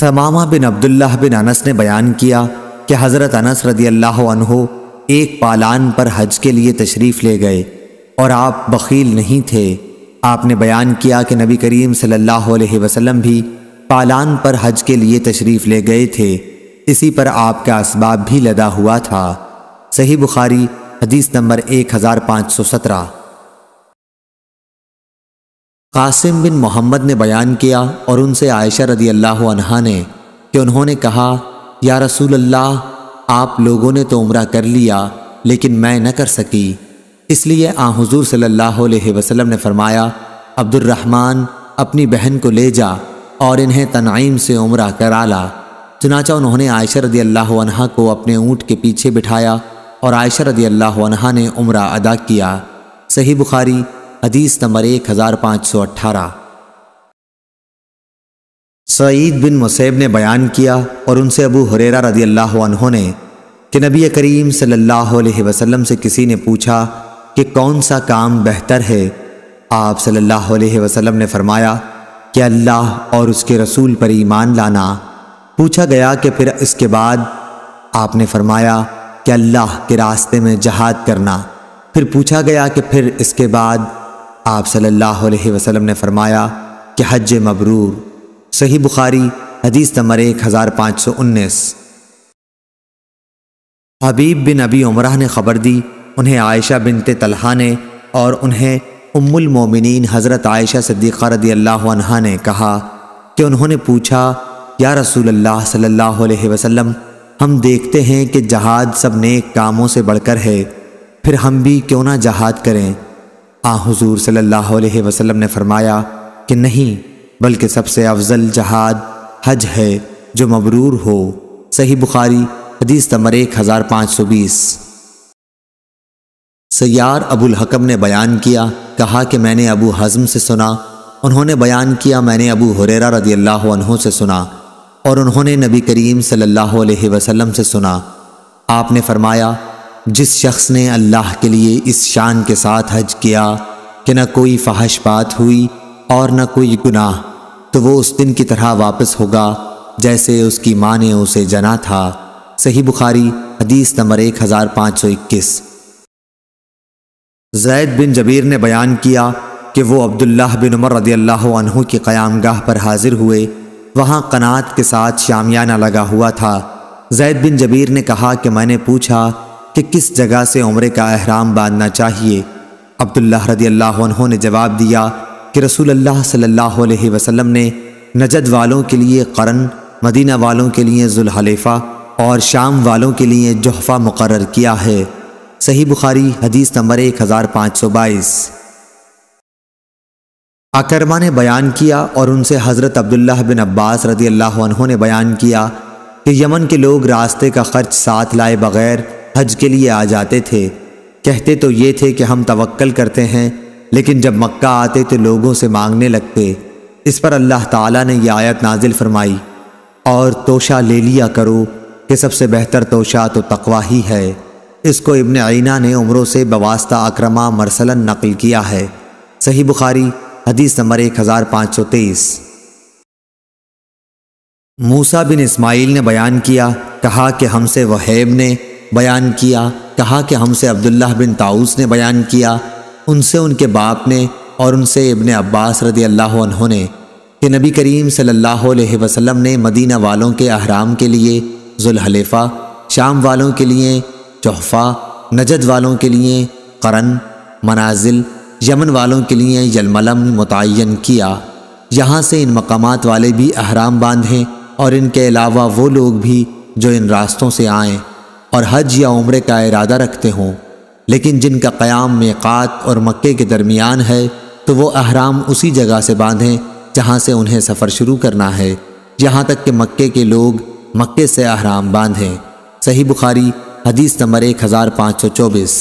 ثمامہ بن عبداللہ بن انس نے بیان کیا کہ حضرت انس رضی اللہ عنہ ایک پالان پر حج کے لیے تشریف لے گئے اور آپ بخیل نہیں تھے۔ آپ نے بیان کیا کہ نبی کریم صلی اللہ علیہ وسلم بھی پالان پر حج کے لیے تشریف لے گئے تھے، اسی پر آپ کا اسباب بھی لدا ہوا تھا۔ صحیح بخاری حدیث نمبر 1517۔ قاسم بن محمد نے بیان کیا اور ان سے عائشہ رضی اللہ عنہا نے کہ انہوں نے کہا، یا رسول اللہ، آپ لوگوں نے تو عمرہ کر لیا لیکن میں نہ کر سکی، اس لیے حضور صلی اللہ علیہ وسلم نے فرمایا، عبد الرحمن اپنی بہن کو لے جا اور انہیں تنعیم سے عمرہ کرا لا۔ چنانچہ انہوں نے عائشہ رضی اللہ عنہا کو اپنے اونٹ کے پیچھے بٹھایا اور عائشہ رضی اللہ عنہا نے عمرہ ادا کیا۔ صحیح بخاری حدیث نمبر 1518۔ سعید بن مسیب نے بیان کیا اور ان سے ابو ہریرہ رضی اللہ عنہ نے کہ نبی کریم صلی اللہ علیہ وسلم سے کسی نے پوچھا کہ کون سا کام بہتر ہے؟ آپ صلی اللہ علیہ وسلم نے فرمایا کہ اللہ اور اس کے رسول پر ایمان لانا۔ پوچھا گیا کہ پھر اس کے بعد؟ آپ نے فرمایا کہ اللہ کے راستے میں جہاد کرنا۔ پھر پوچھا گیا کہ پھر اس کے بعد؟ آپ صلی اللہ علیہ وسلم نے فرمایا کہ حج مبرور۔ صحیح بخاری حدیث نمبر 1519۔ حبیب بن ابی عمرہ نے خبر دی، انہیں عائشہ بنت طلحہ نے اور انہیں ام المومنین حضرت عائشہ صدیقہ رضی اللہ عنہا نے کہا کہ انہوں نے پوچھا، یا رسول اللہ صلی اللہ علیہ وسلم، ہم دیکھتے ہیں کہ جہاد سب نیک کاموں سے بڑھ کر ہے، پھر ہم بھی کیوں نہ جہاد کریں؟ حضور صلی اللہ علیہ وسلم نے فرمایا کہ نہیں، بلکہ سب سے افضل جہاد حج ہے جو مبرور ہو۔ صحیح بخاری حدیث نمبر 1520۔ سیار ابو الحکم نے بیان کیا، کہا کہ میں نے ابو حزم سے سنا، انہوں نے بیان کیا میں نے ابو ہریرہ رضی اللہ عنہ سے سنا اور انہوں نے نبی کریم صلی اللہ علیہ وسلم سے سنا۔ آپ نے فرمایا، جس شخص نے اللہ کے لیے اس شان کے ساتھ حج کیا کہ نہ کوئی فحش بات ہوئی اور نہ کوئی گناہ، تو وہ اس دن کی طرح واپس ہوگا جیسے اس کی ماں نے اسے جنا تھا۔ صحیح بخاری حدیث نمبر 1521۔ زید بن جبیر نے بیان کیا کہ وہ عبداللہ بن عمر رضی اللہ عنہ کی قیام گاہ پر حاضر ہوئے، وہاں قنات کے ساتھ شامیانہ لگا ہوا تھا۔ زید بن جبیر نے کہا کہ میں نے پوچھا کہ کس جگہ سے عمرے کا احرام باندھنا چاہیے؟ عبداللہ رضی اللہ عنہ نے جواب دیا کہ رسول اللہ صلی اللہ علیہ وسلم نے نجد والوں کے لیے قرن، مدینہ والوں کے لیے ذوالحلیفہ اور شام والوں کے لیے جحفہ مقرر کیا ہے۔ صحیح بخاری حدیث نمبر 1522۔ اکرمہ نے بیان کیا اور ان سے حضرت عبداللہ بن عباس رضی اللہ عنہ نے بیان کیا کہ یمن کے لوگ راستے کا خرچ ساتھ لائے بغیر حج کے لیے آ جاتے تھے، کہتے تو یہ تھے کہ ہم توکل کرتے ہیں، لیکن جب مکہ آتے تو لوگوں سے مانگنے لگتے۔ اس پر اللہ تعالیٰ نے یہ آیت نازل فرمائی، اور توشہ لے لیا کرو کہ سب سے بہتر توشہ تو تقوی ہی ہے۔ اس کو ابن عینہ نے عمروں سے بواسطہ اکرمہ مرسلن نقل کیا ہے۔ صحیح بخاری حدیث نمبر 1523۔ موسیٰ بن اسماعیل نے بیان کیا، کہا کہ ہم سے وہیب نے بیان کیا، کہا کہ ہم سے عبداللہ بن طاؤس نے بیان کیا، ان سے ان کے باپ نے اور ان سے ابن عباس رضی اللہ عنہ نے کہ نبی کریم صلی اللہ علیہ وسلم نے مدینہ والوں کے احرام کے لیے ذوالحلیفہ، شام والوں کے لیے جحفہ، نجد والوں کے لیے قرن، منازل، یمن والوں کے لیے یلملم متعین کیا۔ یہاں سے ان مقامات والے بھی احرام باندھیں اور ان کے علاوہ وہ لوگ بھی جو ان راستوں سے آئیں اور حج یا عمرے کا ارادہ رکھتے ہوں، لیکن جن کا قیام میقات اور مکے کے درمیان ہے تو وہ احرام اسی جگہ سے باندھیں جہاں سے انہیں سفر شروع کرنا ہے، یہاں تک کہ مکے کے لوگ مکے سے احرام باندھیں۔ صحیح بخاری حدیث نمبر 1524۔